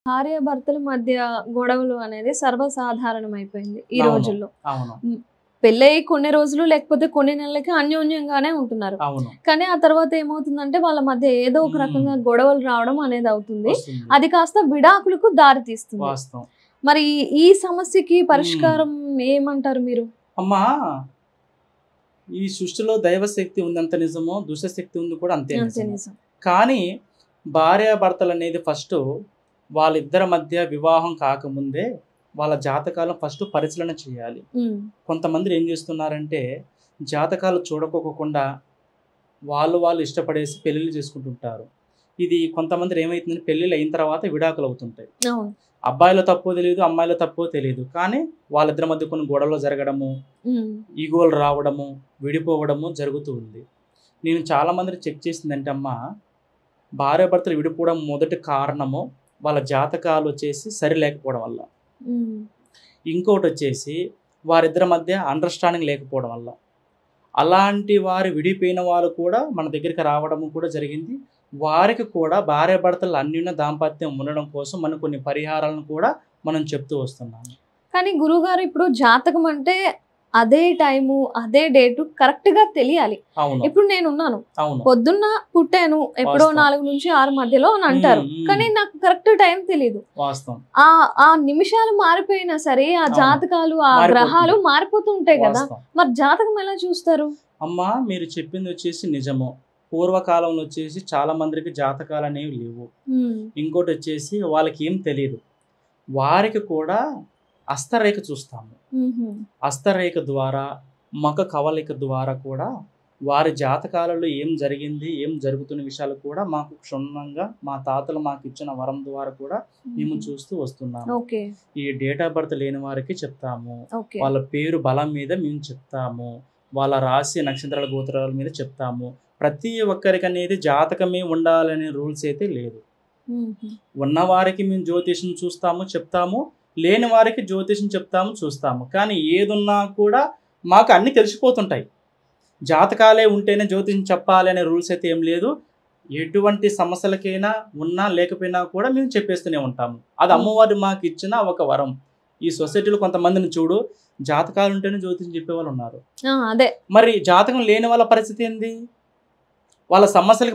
భార్యాభర్తల మధ్య గొడవలు అనేది సర్వసాధారణమైపోయింది ఈ అవును. రోజుల్లో. అవును. పెళ్ళయి కొన్ని రోజులు లేకపోతే కొన్ని నెలలకి అన్యోన్యంగానే ఉంటున్నారు. అవును. కానీ ఆ తర్వాత ఏమవుతుందంటే వాళ్ళ మధ్య ఏదో ఒక రకంగా గొడవలు రావడం అనేది అవుతుంది. వస్తుంది. అది కాస్త విడాకులకు దారి తీస్తుంది. వాస్తవం. మరి ఈ సమస్యకి పరిష్కారం ఏమంటారు మీరు? అమ్మా, ఈ సృష్టిలో దైవశక్తి ఉందంత నిజమో, దుష్టశక్తి ఉంది కూడా అంతే అంతే నిజము. నిజం. కానీ భార్యాభర్తలు అనేది ఫస్ట్ వాళ్ళిద్దరి మధ్య వివాహం కాకముందే వాళ్ళ జాతకాలను ఫస్ట్ పరిశీలన చేయాలి. కొంతమంది ఏం చేస్తున్నారంటే జాతకాలు చూడకోకుండా వాళ్ళు ఇష్టపడేసి పెళ్ళిళ్ళు చేసుకుంటుంటారు. ఇది కొంతమంది ఏమవుతుందంటే పెళ్ళిళ్ళు అయిన తర్వాత విడాకులు అవుతుంటాయి. అవును. అబ్బాయిలో తప్పో తెలియదు, అమ్మాయిలో తప్పో తెలియదు. కానీ వాళ్ళిద్దరి మధ్య కొన్ని గొడవలు జరగడము, ఈగోలు రావడము, విడిపోవడము జరుగుతూ ఉంది. నేను చాలామందిని చెక్ చేసిందంటే అమ్మ, భార్యాభర్తలు విడిపోవడం మొదటి కారణము వాళ్ళ జాతకాలు వచ్చేసి సరి లేకపోవడం వల్ల. ఇంకోటి వచ్చేసి వారిద్దరి మధ్య అండర్స్టాండింగ్ లేకపోవడం వల్ల. అలాంటి వారు విడిపోయిన వాళ్ళు కూడా మన దగ్గరికి రావడం కూడా జరిగింది. వారికి కూడా భార్యాభర్తలు అన్యోన్య దాంపత్యం ఉండడం కోసం మనం కొన్ని పరిహారాలను కూడా మనం చెప్తూ వస్తున్నాము. కానీ గురువుగారు ఇప్పుడు జాతకం అంటే అదే టైము అదే డేటు కరెక్ట్ గా తెలియాలి. అవును. ఇప్పుడు నేను ఉన్నాను, అవును. పొద్దున్న పుట్టాను ఎప్పుడో 4 నుంచి 6 మధ్యలో అని అంటారు. కానీ నాకు కరెక్ట్ టైం తెలియదు. వాస్తవం. ఆ నిమిషాలు మారిపోయినా సరే ఆ జాతకాలు ఆ గ్రహాలు మారిపోతూ ఉంటాయి కదా. మరి జాతకం ఎలా చూస్తారు? అమ్మా, మీరు చెప్పింది వచ్చేసి నిజము. పూర్వకాలంలో వచ్చేసి చాలా మందికి జాతకాలు అనేవి లేవు. ఇంకోటి వచ్చేసి వాళ్ళకి ఏం తెలియదు. వారికి కూడా హస్తరేఖ చూస్తాము. హస్తరేఖ ద్వారా, ముఖ కవలిక ద్వారా కూడా వారి జాతకాలలో ఏం జరిగింది, ఏం జరుగుతున్న విషయాలు కూడా మాకు క్షుణ్ణంగా మా తాతలు మాకు ఇచ్చిన వరం ద్వారా కూడా మేము చూస్తూ వస్తున్నాము. ఈ డేట్ ఆఫ్ బర్త్ లేని వారికి చెప్తాము, వాళ్ళ పేరు బలం మీద మేము చెప్తాము, వాళ్ళ రాశి నక్షత్రాల గోత్రాల మీద చెప్తాము. ప్రతి ఒక్కరికి అనేది జాతకమే ఉండాలనే రూల్స్ అయితే లేదు. ఉన్నవారికి మేము జ్యోతిషం చూస్తాము, చెప్తాము, లేని వారికి జ్యోతిషం చెప్తాము, చూస్తాము. కానీ ఏదున్నా కూడా మాకు అన్నీ తెలిసిపోతుంటాయి. జాతకాలే ఉంటేనే జ్యోతిషం చెప్పాలి అనే రూల్స్ అయితే ఏం లేదు. ఎటువంటి సమస్యలకైనా ఉన్నా లేకపోయినా కూడా మేము చెప్పేస్తూనే ఉంటాము. అది అమ్మవారు మాకు ఇచ్చిన ఒక వరం. ఈ సొసైటీలో కొంతమందిని చూడు, జాతకాలు ఉంటేనే జ్యోతిషం చెప్పేవాళ్ళు ఉన్నారు. అదే మరి జాతకం లేని వాళ్ళ పరిస్థితి ఏంది? వాళ్ళ సమస్యలకి